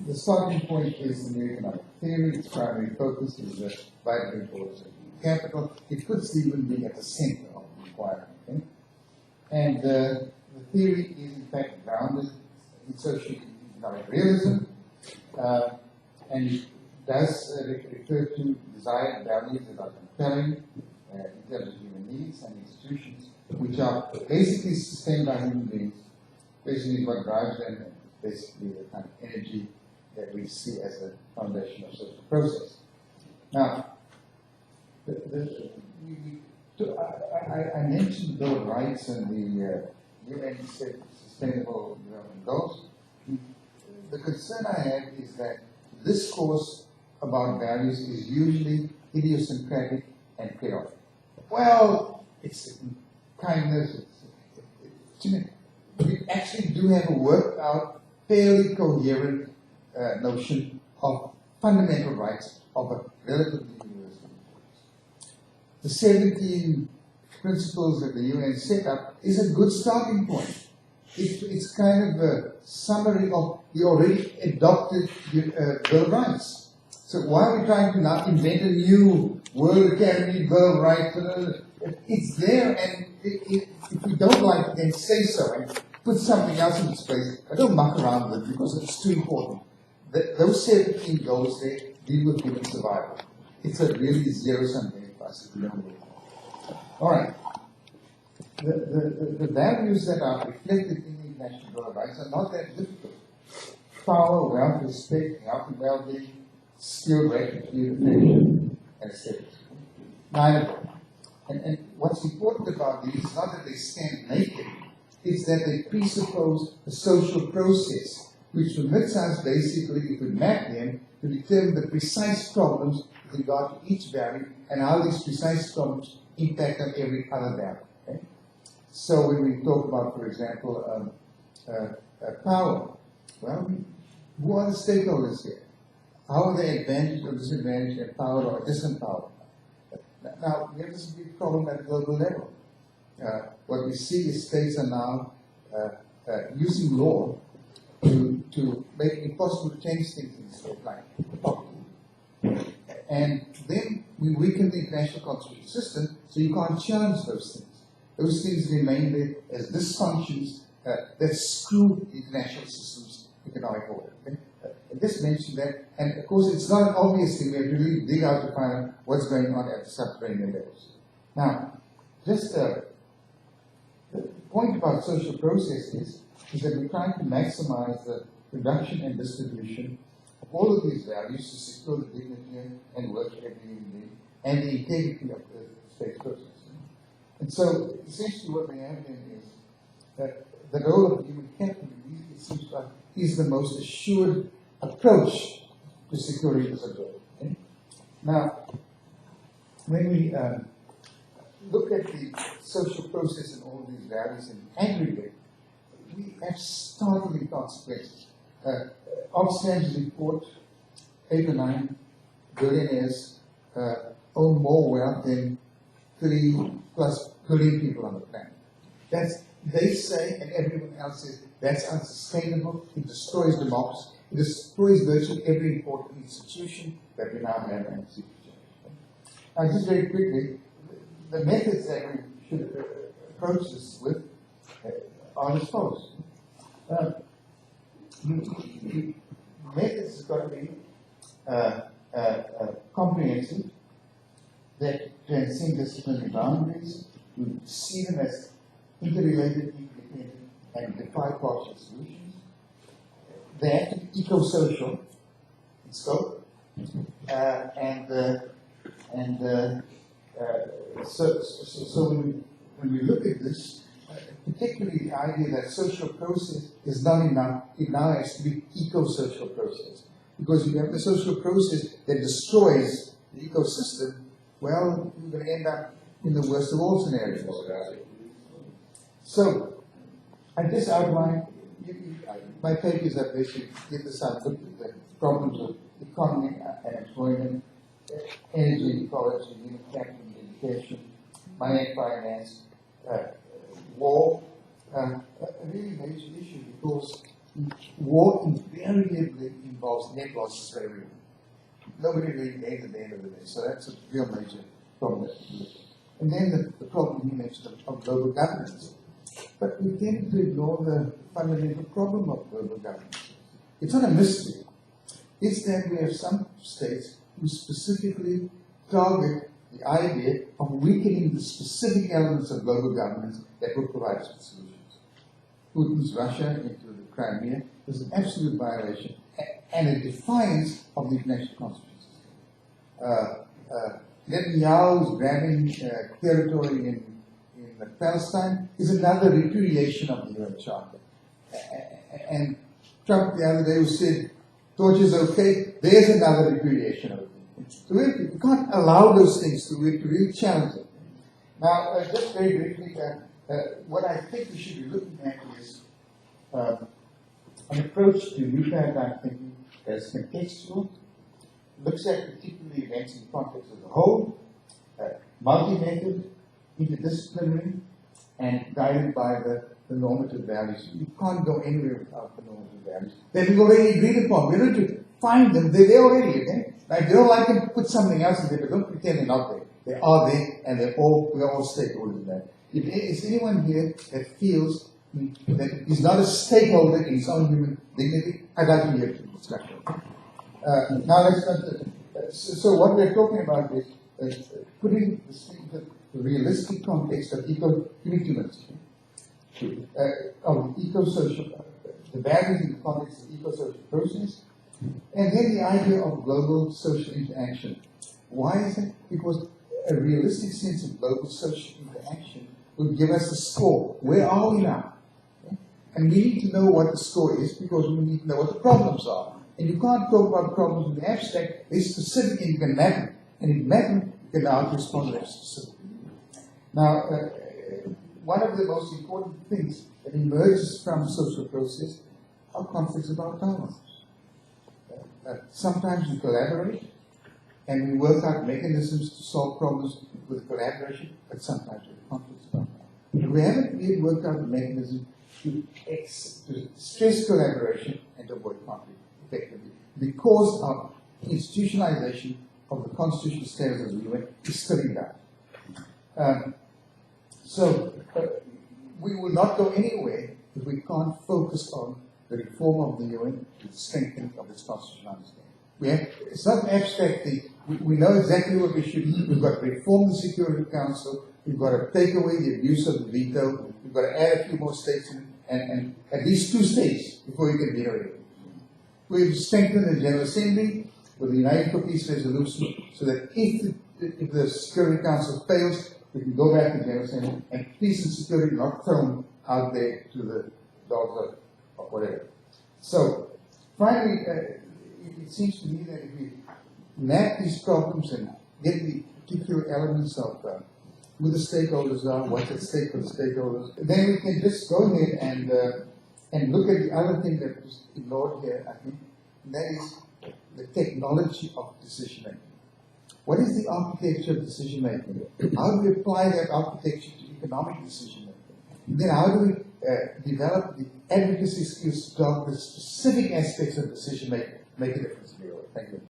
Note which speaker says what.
Speaker 1: the starting point is in the economic theory. Its primary focus is the vital importance of capital. It puts the human being at the center of the inquiry. Okay? And the theory is in fact grounded in social economic realism, and it does refer to desired values that are compelling in terms of human needs and institutions, which are basically sustained by human beings, basically what drives them, and basically the kind of energy that we see as the foundation of social process. Now, I mentioned the Bill of Rights and the UN Sustainable Development Goals. The concern I have is that discourse about values is usually idiosyncratic and chaotic. Well, it's kindness. We actually do have a worked out, fairly coherent notion of fundamental rights of a relatively universal importance. The 17 principles that the UN set up is a good starting point. It's kind of a summary of the already adopted Bill of Rights. So why are we trying to now invent a new World Academy Bill of Rights? It's there, and if we don't like it, then say so and put something else in its place. I don't muck around with it because it's too important. Those 17 goals there deal with human survival. It's a really zero-sum game for us if we don't do it. All right. The values that are reflected in the International Bill of Rights are not that difficult. Power, wealth, respect, health and well-being, skill, gratitude, affection, and etc. 9 of them. And what's important about these is not that they stand naked, it's that they presuppose a social process which permits us basically, if we map them, to determine the precise problems with regard to each value and how these precise problems impact on every other value. Okay? So when we talk about, for example, power, well, who are the stakeholders here? How are they advantaged or disadvantaged, empowered or disempowered? Now, we have this big problem at a global level. What we see is states are now using law to make it impossible to change things in the state, like property. And then we weaken the international constitutional system, so you can't challenge those things. Those things remain there as dysfunctions that screw the international system's economic order. Okay? I just mentioned that, and of course it's not an obvious thing. We have to really dig out to find out what's going on at the subterranean levels. Now, just the point about social processes is that we're trying to maximize the production and distribution of all of these values to secure the dignity and worth of every human being and the integrity of the state's process. And so, essentially what we have then is that the role of human capital, it seems like, is the most assured approach to securing this objective. Okay? Now, when we look at the social process and all of these values in aggregate, we have startling consequences. Oxfam's report, 8 or 9 billionaires own more wealth than 3+ billion people on the planet. That's, they say, and everyone else says, that's unsustainable. It destroys democracy. It destroys virtually every important institution that we now have in the future. Now, just very quickly, the methods that we should approach this with are as follows. The methods have got to be comprehensive, that transcend disciplinary boundaries, to see them as interrelated, interdependent, and defy partial solutions. They have to be eco-social in scope, so when we look at this, particularly the idea that social process is not enough, it now has to be eco-social process. Because if you have the social process that destroys the ecosystem, well, you're going to end up in the worst of all scenarios. So, I just outlined, my papers are basically get this out, look at the problems of economy and employment, energy, ecology, human capital, education, money and finance, war, a really major issue because war invariably involves net losses for everyone. Nobody really gains at the end of the day, so that's a real major problem. And then the problem you mentioned of global governance. But we tend to ignore the fundamental problem of global governance. It's not a mystery. It's that we have some states who specifically target the idea of weakening the specific elements of global governance that will provide us with solutions. Putin's Russia into the Crimea was an absolute violation and a defiance of the international constitution. Netanyahu's grabbing territory in Palestine is another repudiation of the UN Charter. And Trump the other day who said, torture is okay, there's another repudiation of it. So we can't allow those things to really challenge it. Now, just very briefly, what I think we should be looking at is an approach to new paradigm thinking that's contextual, looks at particular events in context as a whole, multi-method, interdisciplinary, and guided by the normative values. You can't go anywhere without the normative values that we've already agreed upon. We don't need to find them, they're there already, okay? Now, if you don't like them, put something else in there, but don't pretend they're not there. They are there, and we're all stakeholders in that. If is anyone here that feels that he's not a stakeholder in his own human dignity, I'd like to hear the discussion. Now, let's not, so what we're talking about is putting this thing into the realistic context of of eco-social, the values in the context of eco-social process, and then the idea of global social interaction. Why is it? Because a realistic sense of global social interaction will give us a score. Where are we now? Okay? And we need to know what the score is because we need to know what the problems are. And you can't talk about problems in the abstract. They're specific and you can map them. And in mapping, you can now respond to them specifically. Now, one of the most important things that emerges from social process are conflicts about power. Sometimes we collaborate and we work out mechanisms to solve problems with collaboration, but sometimes we have conflicts about power. We haven't really worked out a mechanism to stress collaboration and avoid conflict effectively because of institutionalization of the constitutional status of the UN is still in doubt. So we will not go anywhere if we can't focus on the reform of the UN to the strengthening of its constitutional understanding. It's not an abstract thing. We know exactly what we should do. We've got to reform the Security Council. We've got to take away the abuse of the veto. We've got to add a few more states in, and at least 2 states before you can veto it. We've strengthened the General Assembly with the United for Peace resolution so that if the Security Council fails, we can go back to the General Assembly and peace and security not thrown out there to the dogs or whatever. So, finally, it seems to me that if we map these problems and get the particular elements of who the stakeholders are, what's at stake for the stakeholders, then we can just go ahead and look at the other thing that was ignored here, I think, and that is the technology of decision making. What is the architecture of decision making? How do we apply that architecture to economic decision making? And then how do we develop the advocacy skills to talk the specific aspects of decision making, make a difference in the world? Thank you.